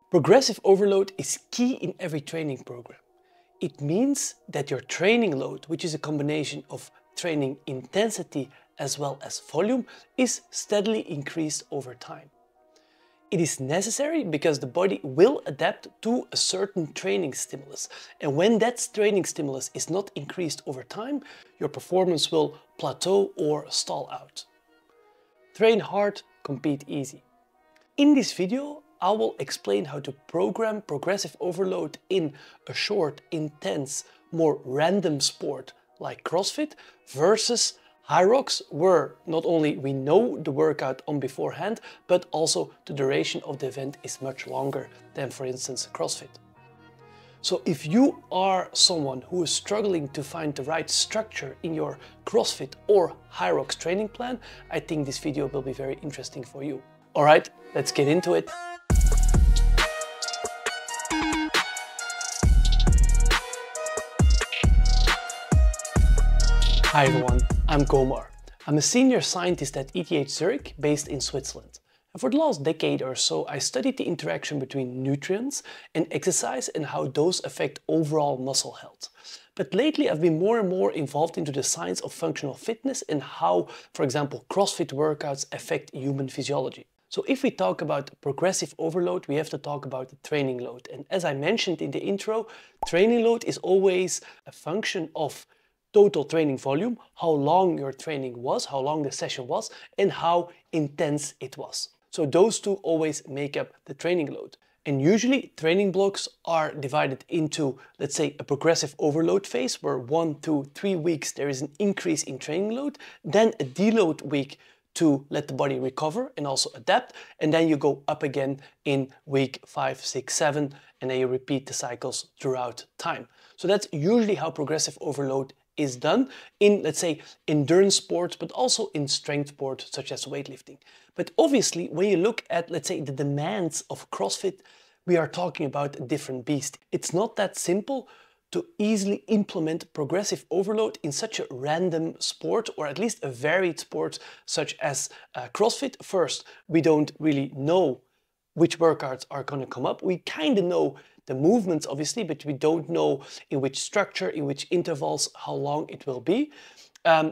Progressive overload is key in every training program. It means that your training load, which is a combination of training intensity as well as volume, is steadily increased over time. It is necessary because the body will adapt to a certain training stimulus. And when that training stimulus is not increased over time, your performance will plateau or stall out. Train hard, compete easy. In this video, I will explain how to program progressive overload in a short, intense, more random sport like CrossFit versus HYROX, where not only we know the workout on beforehand, but also the duration of the event is much longer than, for instance, CrossFit. So if you are someone who is struggling to find the right structure in your CrossFit or HYROX training plan, I think this video will be very interesting for you. All right, let's get into it. Hi everyone, I'm Komar. I'm a senior scientist at ETH Zurich based in Switzerland. And for the last decade or so, I studied the interaction between nutrients and exercise and how those affect overall muscle health. But lately I've been more and more involved into the science of functional fitness and how, for example, CrossFit workouts affect human physiology. So if we talk about progressive overload, we have to talk about the training load. And as I mentioned in the intro, training load is always a function of total training volume, how long your training was, how long the session was, and how intense it was. So those two always make up the training load. And usually training blocks are divided into, let's say, a progressive overload phase where 1 to 3 weeks there is an increase in training load, then a deload week to let the body recover and also adapt, and then you go up again in week 5, 6, 7, and then you repeat the cycles throughout time. So that's usually how progressive overload is done in, let's say, endurance sports, but also in strength sports such as weightlifting. But obviously, when you look at, let's say, the demands of CrossFit, we are talking about a different beast. It's not that simple to easily implement progressive overload in such a random sport, or at least a varied sport such as CrossFit. First, we don't really know which workouts are going to come up. We kind of know the movements, obviously, but we don't know in which structure, in which intervals, how long it will be.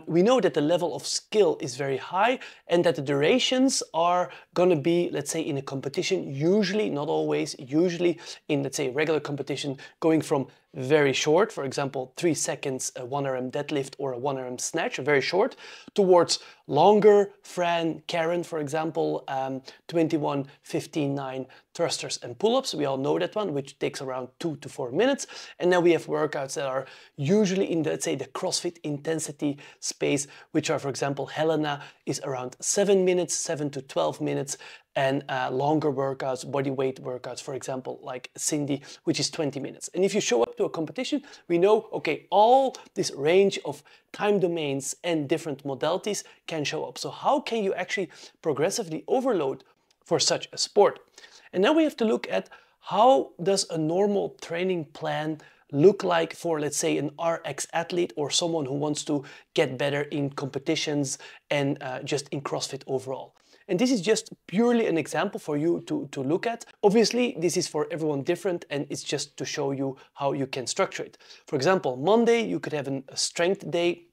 We know that the level of skill is very high and that the durations are going to be, let's say, in a competition, usually, not always, usually in, let's say, regular competition, going from very short, for example, 3 seconds, a 1RM deadlift or a 1RM snatch, very short, towards longer, Fran, Karen, for example, 21, 15, 9 thrusters and pull-ups. We all know that one, which takes around 2 to 4 minutes. And then we have workouts that are usually in, let's say, the CrossFit intensity space, which are, for example, Helena is around 7 minutes, 7 to 12 minutes, and longer workouts, body weight workouts, for example, like Cindy, which is 20 minutes. And if you show up to a competition, we know, okay, all this range of time domains and different modalities can show up. So how can you actually progressively overload for such a sport? And now we have to look at how does a normal training plan look like for, let's say, an RX athlete or someone who wants to get better in competitions and just in CrossFit overall. And this is just purely an example for you to look at. Obviously, this is for everyone different and it's just to show you how you can structure it. For example, Monday, you could have a strength day,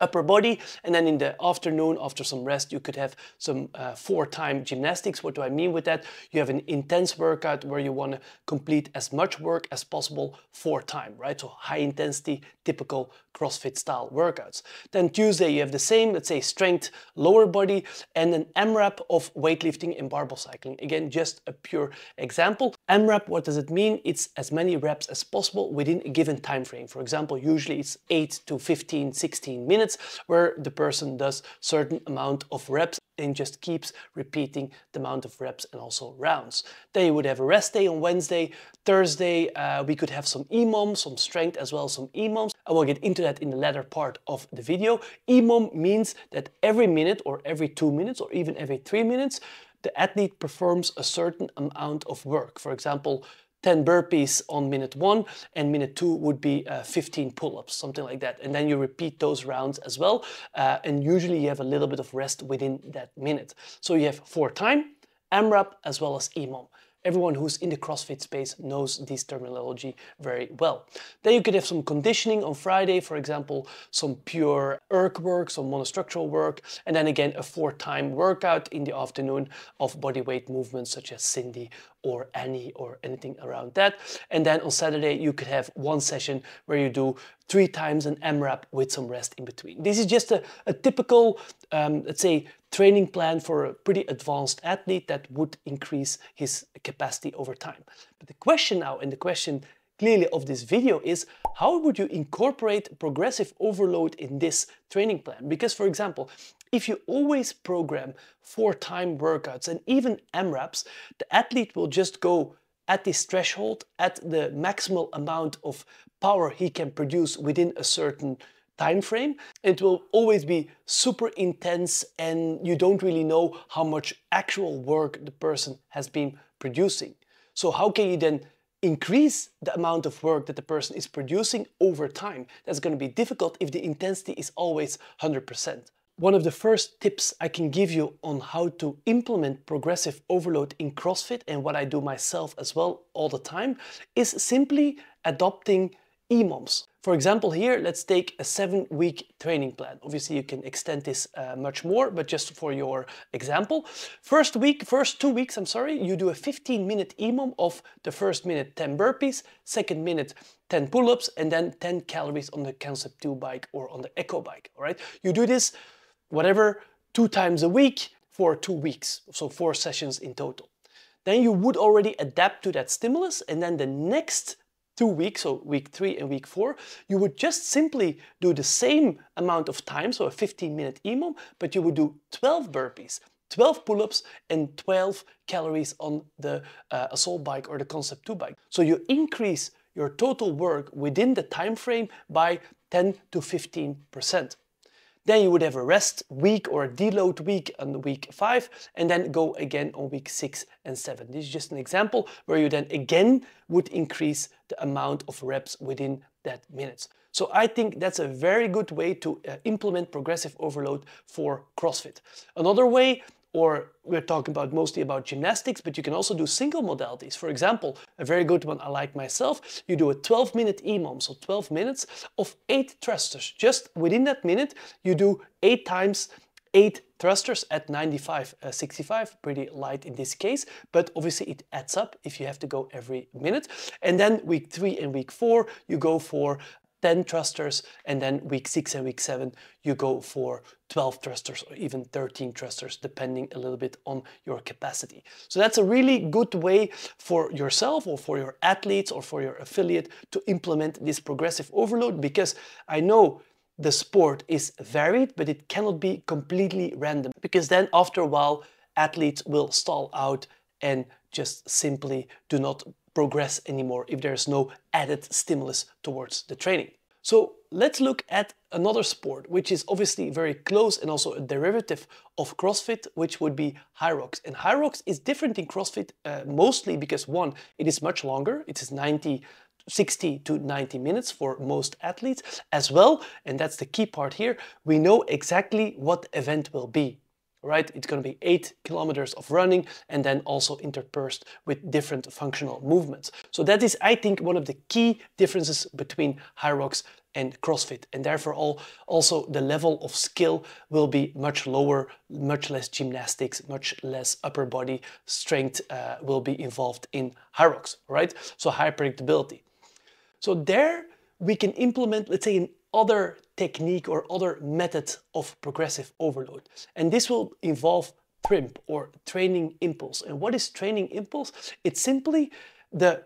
upper body, and then in the afternoon, after some rest, you could have some 4-time gymnastics. What do I mean with that? You have an intense workout where you want to complete as much work as possible 4 times, right? So high intensity, typical CrossFit style workouts. Then Tuesday, you have the same, let's say, strength, lower body, and an AMRAP of weightlifting and barbell cycling. Again, just a pure example. AMRAP, what does it mean? It's as many reps as possible within a given time frame. For example, usually it's 8 to 15, 16 minutes, where the person does certain amount of reps and just keeps repeating the amount of reps and also rounds. Then you would have a rest day on Wednesday. Thursday, we could have some EMOM, some strength as well as some EMOMs. I will get into that in the latter part of the video. EMOM means that every minute or every 2 minutes or even every 3 minutes, the athlete performs a certain amount of work. For example, 10 burpees on minute 1 and minute 2 would be 15 pull-ups, something like that. And then you repeat those rounds as well. And usually you have a little bit of rest within that minute. So you have 4 time, AMRAP as well as EMOM. Everyone who's in the CrossFit space knows this terminology very well. Then you could have some conditioning on Friday, for example, some pure erg work, some monostructural work, and then again a 4-time workout in the afternoon of bodyweight movements such as Cindy or Annie or anything around that. And then on Saturday you could have one session where you do 3 times an AMRAP with some rest in between. This is just a typical, let's say, training plan for a pretty advanced athlete that would increase his capacity over time. But the question now, and the question clearly of this video, is how would you incorporate progressive overload in this training plan? Because, for example, if you always program 4-time workouts and even AMRAPs, the athlete will just go at this threshold, at the maximal amount of power he can produce within a certain time frame. It will always be super intense and you don't really know how much actual work the person has been producing. So how can you then increase the amount of work that the person is producing over time? That's going to be difficult if the intensity is always 100%. One of the first tips I can give you on how to implement progressive overload in CrossFit, and what I do myself as well all the time, is simply adopting EMOMs. For example, here, let's take a 7-week training plan. Obviously, you can extend this much more, but just for your example, first 2 weeks, you do a 15-minute EMOM of the first minute 10 burpees, second minute 10 pull-ups, and then 10 calories on the Concept 2 bike or on the Echo bike, all right? You do this, whatever, 2 times a week for 2 weeks, so 4 sessions in total. Then you would already adapt to that stimulus, and then the next 2 weeks, so week 3 and week 4, you would just simply do the same amount of time, so a 15-minute EMOM, but you would do 12 burpees, 12 pull-ups, and 12 calories on the Assault bike or the Concept 2 bike. So you increase your total work within the time frame by 10 to 15%. Then you would have a rest week or a deload week on week 5, and then go again on week 6 and 7. This is just an example where you then again would increase the amount of reps within that minutes. So I think that's a very good way to implement progressive overload for CrossFit. Another way, or we're talking about mostly about gymnastics, but you can also do single modalities. For example, a very good one I like myself, you do a 12-minute EMOM, so 12 minutes of 8 thrusters. Just within that minute, you do 8 times 8 thrusters at 95-65, pretty light in this case, but obviously it adds up if you have to go every minute. And then week 3 and week 4, you go for 10 thrusters, and then week 6 and week 7 you go for 12 thrusters or even 13 thrusters, depending a little bit on your capacity. So that's a really good way for yourself or for your athletes or for your affiliate to implement this progressive overload, because I know the sport is varied, but it cannot be completely random, because then after a while athletes will stall out and just simply do not progress anymore if there's no added stimulus towards the training. So let's look at another sport which is obviously very close and also a derivative of CrossFit, which would be HYROX. And HYROX is different in CrossFit mostly because, one, it is much longer. It is 60 to 90 minutes for most athletes as well, and that's the key part here. We know exactly what the event will be. Right? It's going to be 8 kilometers of running and then also interspersed with different functional movements. So that is, I think, one of the key differences between HYROX and CrossFit, and therefore also the level of skill will be much lower, much less gymnastics, much less upper body strength will be involved in HYROX, right? So high predictability. So there we can implement, let's say, an other technique or other method of progressive overload. And this will involve TRIMP, or training impulse. And what is training impulse? It's simply the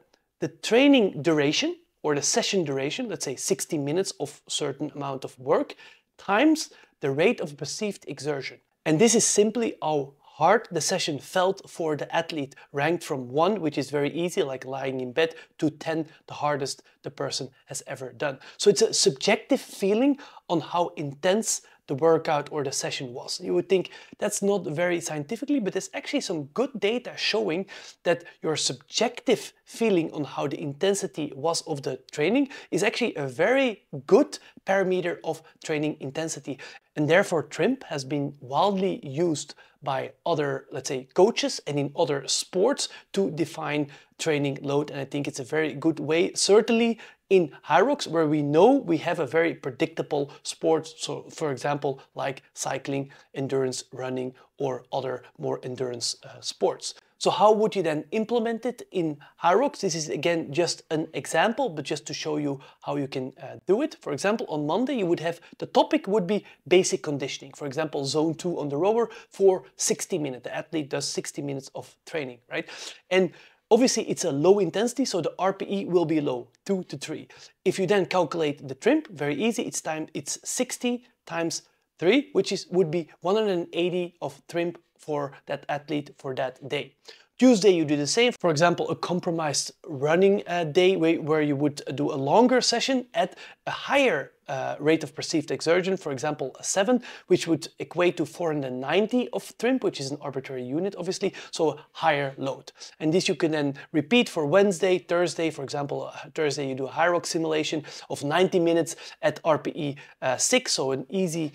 training duration or the session duration, let's say 60 minutes of certain amount of work, times the rate of perceived exertion. And this is simply how hard the session felt for the athlete, ranked from 1, which is very easy, like lying in bed, to 10, the hardest the person has ever done. So it's a subjective feeling on how intense the workout or the session was. You would think that's not very scientifically, but there's actually some good data showing that your subjective feeling on how the intensity was of the training is actually a very good parameter of training intensity. And therefore TRIMP has been widely used by other, let's say, coaches and in other sports to define training load. And I think it's a very good way, certainly in HYROX, where we know we have a very predictable sport. So for example, like cycling, endurance, running, or other more endurance sports. So how would you then implement it in HYROX? This is again just an example, but just to show you how you can do it. For example, on Monday you would have, the topic would be basic conditioning. For example, zone 2 on the rower for 60 minutes. The athlete does 60 minutes of training, right? And obviously it's a low intensity, so the RPE will be low, 2 to 3. If you then calculate the TRIMP, very easy, it's 60 times 3, which would be 180 of TRIMP for that athlete for that day. Tuesday you do the same. For example, a compromised running day where you would do a longer session at a higher rate of perceived exertion, for example a 7, which would equate to 490 of TRIMP, which is an arbitrary unit obviously, so a higher load. And this you can then repeat for Wednesday, Thursday. For example, Thursday you do a HYROX simulation of 90 minutes at RPE 6, so an easy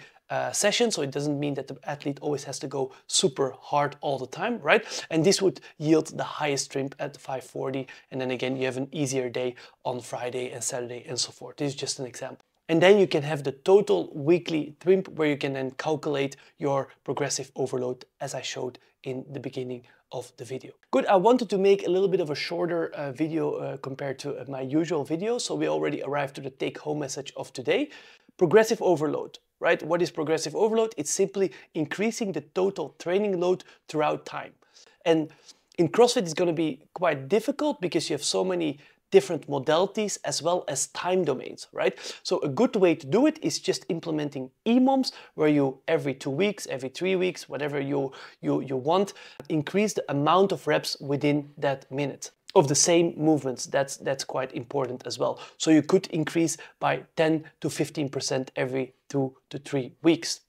session, so it doesn't mean that the athlete always has to go super hard all the time, right? And this would yield the highest TRIMP at 540, and then again you have an easier day on Friday and Saturday and so forth. This is just an example. And then you can have the total weekly TRIMP, where you can then calculate your progressive overload, as I showed in the beginning of the video. Good, I wanted to make a little bit of a shorter video compared to my usual video, so we already arrived to the take-home message of today. Progressive overload. Right? What is progressive overload? It's simply increasing the total training load throughout time. And in CrossFit it's going to be quite difficult because you have so many different modalities as well as time domains, right? So a good way to do it is just implementing EMOMs, where you every 2 weeks, every 3 weeks, whatever you want, increase the amount of reps within that minute of the same movements. That's quite important as well. So you could increase by 10 to 15% every 2 to 3 weeks.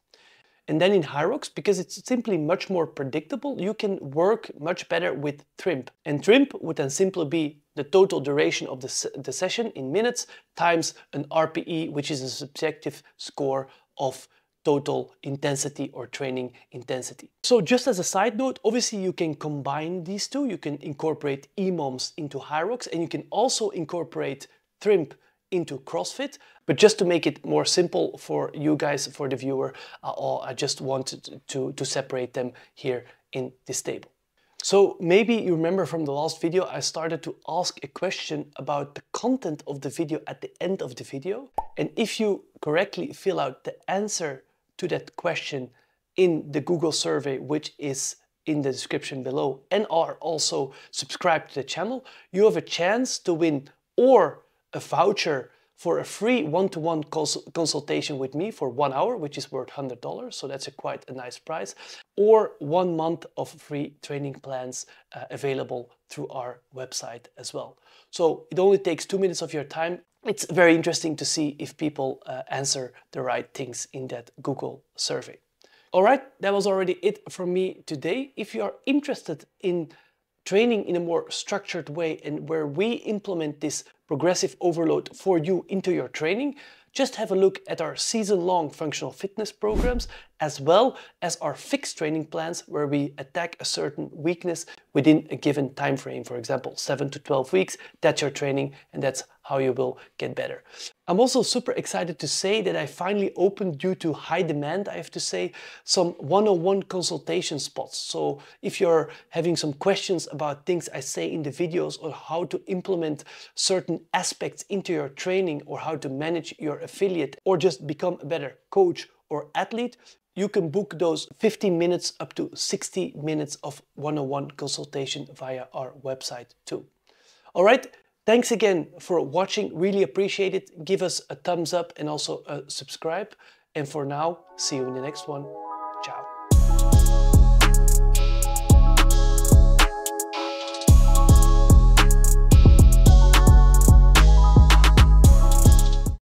And then in HYROX, because it's simply much more predictable, you can work much better with TRIMP. And TRIMP would then simply be the total duration of the session in minutes times an RPE, which is a subjective score of total intensity or training intensity. So just as a side note, obviously you can combine these two. You can incorporate EMOMs into HYROX, and you can also incorporate TRIMP into CrossFit. But just to make it more simple for you guys, for the viewer, I just wanted to separate them here in this table. So maybe you remember from the last video, I started to ask a question about the content of the video at the end of the video. And if you correctly fill out the answer to that question in the Google survey, which is in the description below, and are also subscribed to the channel, you have a chance to win or a voucher for a free one-to-one consultation with me for 1 hour, which is worth $100, so that's quite a nice price, or 1 month of free training plans available through our website as well. So it only takes 2 minutes of your time. It's very interesting to see if people answer the right things in that Google survey. All right, that was already it from me today. If you are interested in training in a more structured way and where we implement this progressive overload for you into your training, just have a look at our season-long functional fitness programs, as well as our fixed training plans, where we attack a certain weakness within a given time frame. For example, 7 to 12 weeks, that's your training, and that's how you will get better. I'm also super excited to say that I finally opened, due to high demand, I have to say, some one-on-one consultation spots. So if you're having some questions about things I say in the videos, or how to implement certain aspects into your training, or how to manage your affiliate, or just become a better coach or athlete, you can book those 15 minutes up to 60 minutes of one-on-one consultation via our website too. All right. Thanks again for watching, really appreciate it. Give us a thumbs up and also a subscribe. And for now, see you in the next one. Ciao.